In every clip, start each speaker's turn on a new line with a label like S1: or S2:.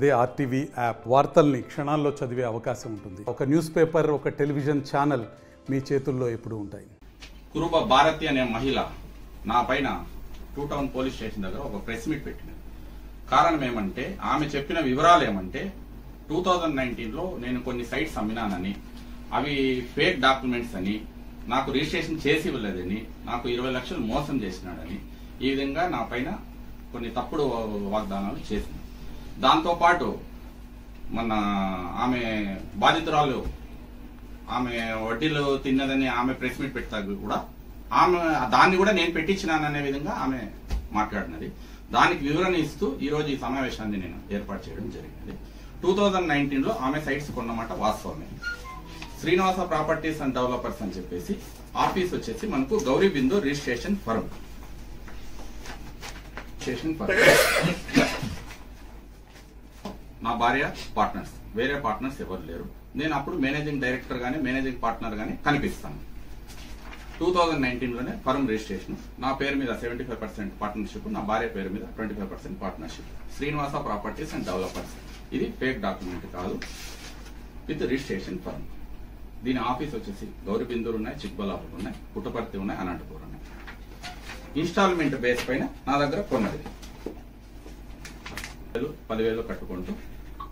S1: అదే RTV app వార్తల్ని క్షణాల్లో చదివే అవకాశం ఉంటుంది. ఒక న్యూస్ పేపర్, ఒక టెలివిజన్ ఛానల్ మీ చేతుల్లో ఎప్పుడూ ఉంటాయి.
S2: కురుబ భారతి అనే మహిళ నా పైన 2 టౌన్ పోలీస్ స్టేషన్ దగ్గర ఒక ప్రెస్ మీట్ పెట్టింది. కారణం ఏమంటే ఆమె చెప్పిన వివరాలు ఏమంటే 2019లో నేను కొన్ని సైట్స్ అమ్మినానని, అవి ఫేక్ డాక్యుమెంట్స్ అని, నాకు రిజిస్ట్రేషన్ చేసి ఇవ్వలేదని, నాకు 20 లక్షలు మోసం చేసినాడని, ఈ విధంగా నా పైన కొన్ని తప్పుడు వాగ్దానాలు చేసింది. దాంతో పాటు మన ఆమె బాధితురాలు ఆమె వడ్డీలు తిన్నదని ఆమె ప్రెస్ మీట్ పెడతా కూడా ఆమె దాన్ని కూడా నేను పెట్టించినాననే విధంగా ఆమె మాట్లాడినది. దానికి వివరణ ఇస్తూ ఈ రోజు ఈ సమావేశాన్ని నేను ఏర్పాటు చేయడం జరిగింది. 2019లో ఆమె సైట్స్ కొన్నమాట వాస్తవమే. శ్రీనివాస ప్రాపర్టీస్ అండ్ డెవలపర్స్ అని చెప్పేసి ఆఫీస్ వచ్చేసి మనకు గౌరీ బిందు రిజిస్ట్రేషన్ ఫర్మ్. నా భార్య పార్ట్నర్స్, వేరే పార్ట్నర్స్ ఎవరు లేరు. నేను అప్పుడు మేనేజింగ్ డైరెక్టర్ గానీ మేనేజింగ్ పార్ట్నర్ గానీ కనిపిస్తాను. 2019లోనే ఫర్మ్ రిజిస్ట్రేషన్, నా పేరు మీద 75% పార్ట్నర్షిప్, నా భార్య పేరు మీద 25% partnership. Srinivasa properties and developers, ఇది ఫేక్ డాక్యుమెంట్ కాదు, విత్ రిజిస్ట్రేషన్ ఫర్మ్. దీని ఆఫీస్ వచ్చేసి గౌరీబిందూరు ఉన్నాయి, చిక్బలాపూర్ ఉన్నాయి, పుట్టపర్తి ఉన్నాయి, అనంతపూర్ ఉన్నాయి. ఇన్స్టాల్మెంట్ బేస్ పైన నా దగ్గర కొన్నది 10,000 కట్టుకుంటూ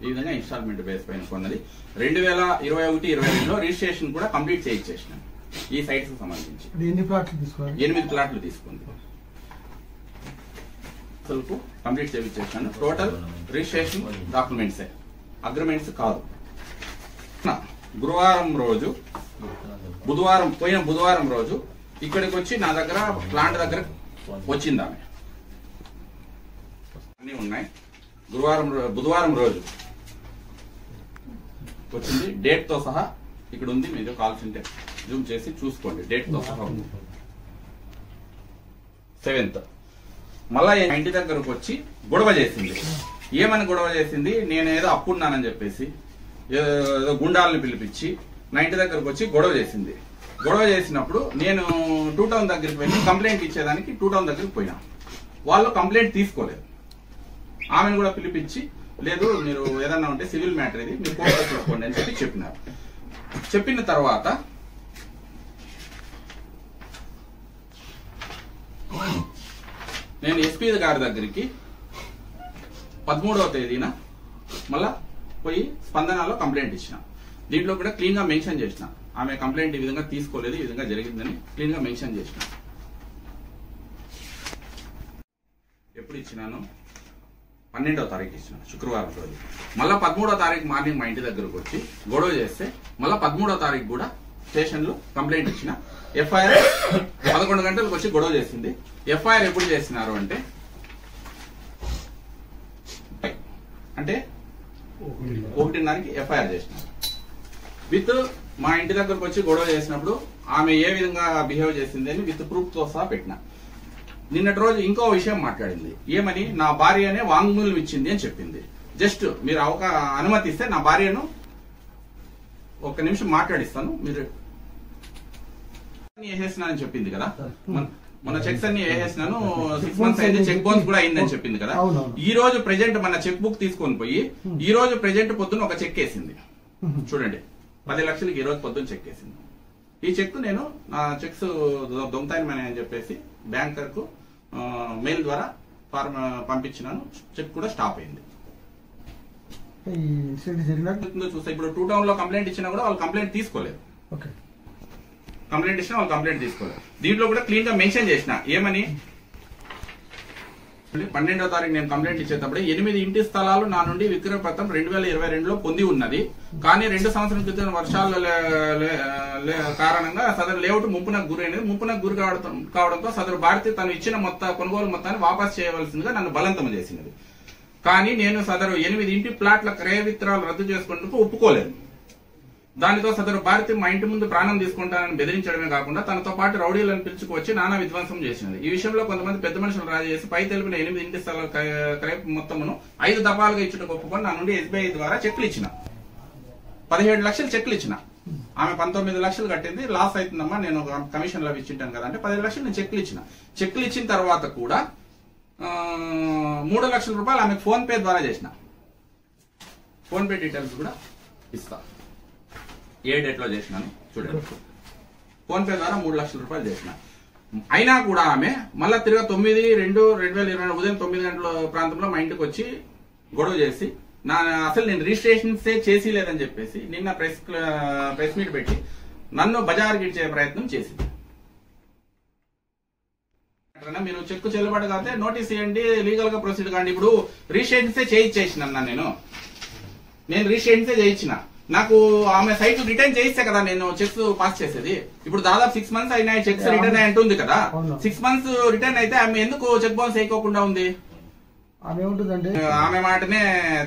S2: ఈ విధంగా ఇన్స్టాల్మెంట్ బేస్ పైన కొన్నది. 2021-22లో రిజిస్ట్రేషన్ కూడా కంప్లీట్ చేయించేసినాను ఈ సైట్స్ కు సంబంధించి. 8 ప్లాట్లు తీసుకుంది, కంప్లీట్ చేయించేసినాను. టోటల్ రిజిస్ట్రేషన్ డాక్యుమెంట్స్, అగ్రిమెంట్స్ కాదు. బుధవారం రోజు ఇక్కడికి వచ్చి నా దగ్గర ప్లాంట్ దగ్గర వచ్చింది ఆమె. అన్ని ఉన్నాయి. బుధవారం రోజు వచ్చింది, డేట్ తో సహా ఇక్కడ ఉంది. మీరు కావాల్సింటే జూమ్ చేసి చూసుకోండి, డేట్ తో సహా ఉంది. 7th మళ్ళా ఇంటి దగ్గరకు వచ్చి గొడవ చేసింది. ఏమని గొడవ చేసింది? నేను ఏదో అప్పున్నానని చెప్పేసి ఏదో గుండాలను పిలిపించి నా ఇంటి దగ్గరకు వచ్చి గొడవ చేసింది. గొడవ చేసినప్పుడు నేను 2 టౌన్ దగ్గరికి వెళ్ళి కంప్లైంట్ ఇచ్చేదానికి 2 టౌన్ దగ్గరికి పోయినా. వాళ్ళు కంప్లైంట్ తీసుకోలేదు. ఆమెను కూడా పిలిపించి, లేదు మీరు ఏదన్నా ఉంటే సివిల్ మ్యాటర్ ఇది, మీరు కోర్టులో చూసుకోండి అని చెప్పి చెప్పినారు. చెప్పిన తర్వాత నేను ఎస్పీ గారి దగ్గరికి 13వ తేదీన మళ్ళా పోయి స్పందనలో కంప్లైంట్ ఇచ్చిన. దీంట్లో కూడా క్లీన్ గా మెన్షన్ చేసిన, ఆమె కంప్లైంట్ ఈ విధంగా తీసుకోలేదు, ఈ విధంగా జరిగిందని క్లీన్ గా మెన్షన్ చేసిన. ఎప్పుడు ఇచ్చినాను? 12వ తారీఖు ఇచ్చిన, శుక్రవారం రోజు. మళ్ళా 13వ తారీఖు మార్నింగ్ మా ఇంటి దగ్గరకు వచ్చి గొడవ చేస్తే మళ్ళా 13వ తారీఖు కూడా స్టేషన్ లో కంప్లైంట్ ఇచ్చిన. ఎఫ్ఐఆర్ 11 గంటలకు వచ్చి గొడవ చేసింది. ఎఫ్ఐఆర్ ఎప్పుడు చేసినారు అంటే 1:30కి ఎఫ్ఐఆర్ చేసినారు. విత్ మా ఇంటి దగ్గరకు వచ్చి గొడవ చేసినప్పుడు ఆమె ఏ విధంగా బిహేవ్ చేసింది అని విత్ ప్రూఫ్ తో సహా పెట్టిన. నిన్నటి రోజు ఇంకో విషయం మాట్లాడింది. ఏమని? నా భార్యనే వాంగ్మూలం ఇచ్చింది అని చెప్పింది. జస్ట్ మీరు అనుమతిస్తే నా భార్యను 1 నిమిషం మాట్లాడిస్తాను. మీరు వేసేసినానని చెప్పింది కదా, మన చెక్స్ అన్ని వేసేసినాను, 6 months అయింది, చెక్ బౌన్స్ కూడా అయిందని చెప్పింది కదా. ఈ రోజు ప్రెజెంట్ మన చెక్ బుక్ తీసుకొని పోయి ఈ రోజు ప్రెజెంట్ పొద్దున్న ఒక చెక్ వేసింది. చూడండి, 10 లక్షలకి ఈ రోజు పొద్దున్న చెక్ వేసింది. ఈ చెక్ నేను నా చెక్స్ దొంగతాయమని అని చెప్పేసి బ్యాంకర్ కు మెయిల్ ద్వారా ఫార్మ్ పంపించినాను. చెక్ కూడా స్టాప్ అయింది. చూస్తే ఇప్పుడు 2 టౌన్ లో కంప్లైంట్ ఇచ్చినా కూడా వాళ్ళు కంప్లైంట్ తీసుకోలేదు. కంప్లైంట్ ఇచ్చినా వాళ్ళు కంప్లైంట్ తీసుకోలేదు. దీంట్లో కూడా క్లీన్ గా మెన్షన్ చేసిన, ఏమని? 12వ తారీఖు నేను కంప్లైంట్ ఇచ్చేటప్పుడు 8 ఇంటి స్థలాలు నా నుండి విక్రయ పత్రం 2022లో పొంది ఉన్నది. కానీ 2 సంవత్సరాల క్రితం వర్షాల కారణంగా సదరు లేఅవుట్ ముంపునకు గురైనది. ముంపునకు గురి కావడంతో సదరు భారతి తను ఇచ్చిన కొనుగోలు మొత్తాన్ని వాపస్ చేయవలసిందిగా నన్ను బలవంతం చేసినది. కానీ నేను సదరు 8 ఇంటి ప్లాట్ల క్రయ విత్రాలు రద్దు చేసుకునేందుకు ఒప్పుకోలేదు. దానితో సదరు భారతి మా ఇంటి ముందు ప్రాణం తీసుకుంటానని బెదిరించడమే కాకుండా తనతో పాటు రౌడీలను పిలుచుకువచ్చి నానా విధ్వంసం చేసినది. ఈ విషయంలో కొంతమంది పెద్ద మనుషులు రాజీ చేసి పై తెలిపిన 8 ఇంటి స్థలాల క్రయ మొత్తమును 5 దఫాలుగా ఇచ్చుటకు ఒప్పుకొని నా నుండి ఎస్బీఐ ద్వారా చెక్లు ఇచ్చిన. 17 లక్షలు చెక్లు ఇచ్చిన. ఆమె 19 లక్షలు కట్టింది. లాస్ అవుతుందమ్మా, నేను కమిషన్ లో ఇచ్చింటాను కదా అంటే 15 లక్షలు నేను చెక్లు ఇచ్చిన. చెక్లు ఇచ్చిన తర్వాత కూడా 3 లక్షల రూపాయలు ఆమెకు ఫోన్ పే ద్వారా చేసిన. ఫోన్ పే డీటెయిల్స్ కూడా ఇస్తా. ఏ డేట్ లో చేసినాను చూడండి. ఫోన్ పే ద్వారా 3 లక్షల రూపాయలు చేసిన. అయినా కూడా ఆమె మళ్ళా తిరిగి 9/2/2020 ఉదయం 9 గంటల ప్రాంతంలో మా ఇంటికి వచ్చి గొడవ చేసి అసలు నేను రిజిస్ట్రేషన్స్ చేసి లేదని చెప్పేసి నిన్న ప్రెస్ మీట్ పెట్టి నన్ను బజార్ గిడ్చే ప్రయత్నం చేసింది. మీరు చెక్కు చెల్లుబాటు కాకపోతే నోటీస్ ఇవ్వండి, లీగల్ గా ప్రొసీడ్ కాండి. ఇప్పుడు రిజిస్ట్రేషన్సే చేయించేసిన నేను రిజిస్ట్రేషన్సే చేయించిన. నాకు ఆమె సైట్ రిటర్న్ చేయిస్తే కదా నేను చెక్స్ పాస్ చేసేది. ఇప్పుడు దాదాపు 6 months అయినాయి చెక్స్ రిటర్న్ అయి ఉంటుంది కదా. 6 months రిటర్న్ అయితే ఆమె ఎందుకు చెక్ బౌన్స్ వేయకోకుండా ఉంది? ఆమె మాటనే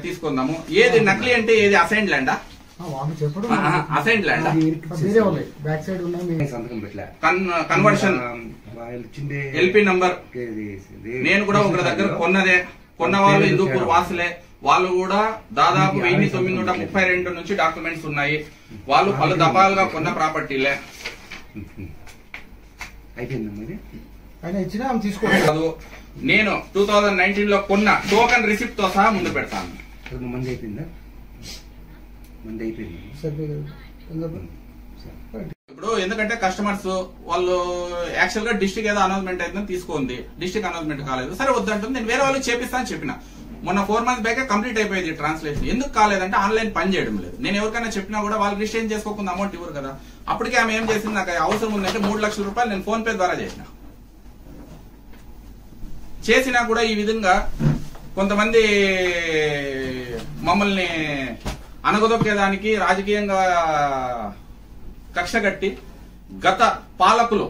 S2: తీసుకుందాము. ఏది నకిలీ అంటే ఏది అసైన్డ్ ల్యాండా? అసైన్డ్ ల్యాండా? కన్వర్షన్ ఎల్పీ నంబర్ నేను కూడా ఒకరి దగ్గర కొన్న వాళ్ళు హిందూపూర్ వాసులే. వాళ్ళు కూడా దాదాపు 1932 నుంచి డాక్యుమెంట్స్ ఉన్నాయి. వాళ్ళు పలు దఫాలుగా కొన్న ప్రాపర్టీలే. నేను 2019 లో కొన్న టోకన్ రిసిప్ట్ తో సహా ముందు పెడతాను. ఇప్పుడు ఎందుకంటే కస్టమర్స్ వాళ్ళు యాక్చువల్ గా డిస్ట్రిక్ట్ ఏదో అనౌన్స్మెంట్ అయితే తీసుకుంది, డిస్ట్రిక్ట్ అనౌన్స్మెంట్ కాలేదు. సరే వద్దంటుంది. నేను వేరే వాళ్ళకి చేపిస్తా అని చెప్పిన. మొన్న 4 months బ్యాక్ కంప్లీట్ అయిపోయింది ట్రాన్స్లేషన్. ఎందుకు కాలేదంటే ఆన్లైన్ పని చేయడం లేదు. నేను ఎవరికైనా చెప్పినా కూడా వాళ్ళు రిజిస్ట్రేషన్ చేసుకోకుండా అమౌంట్ ఇవ్వరు కదా. అప్పటికే ఆమె ఏం చేసింది, నాకు అవసరం ఉందంటే 3 లక్షల రూపాయలు నేను ఫోన్ పే ద్వారా చేసినా కూడా ఈ విధంగా కొంతమంది మమ్మల్ని అనగదొక్కేదానికి రాజకీయంగా కక్ష కట్టి గత పాలకులు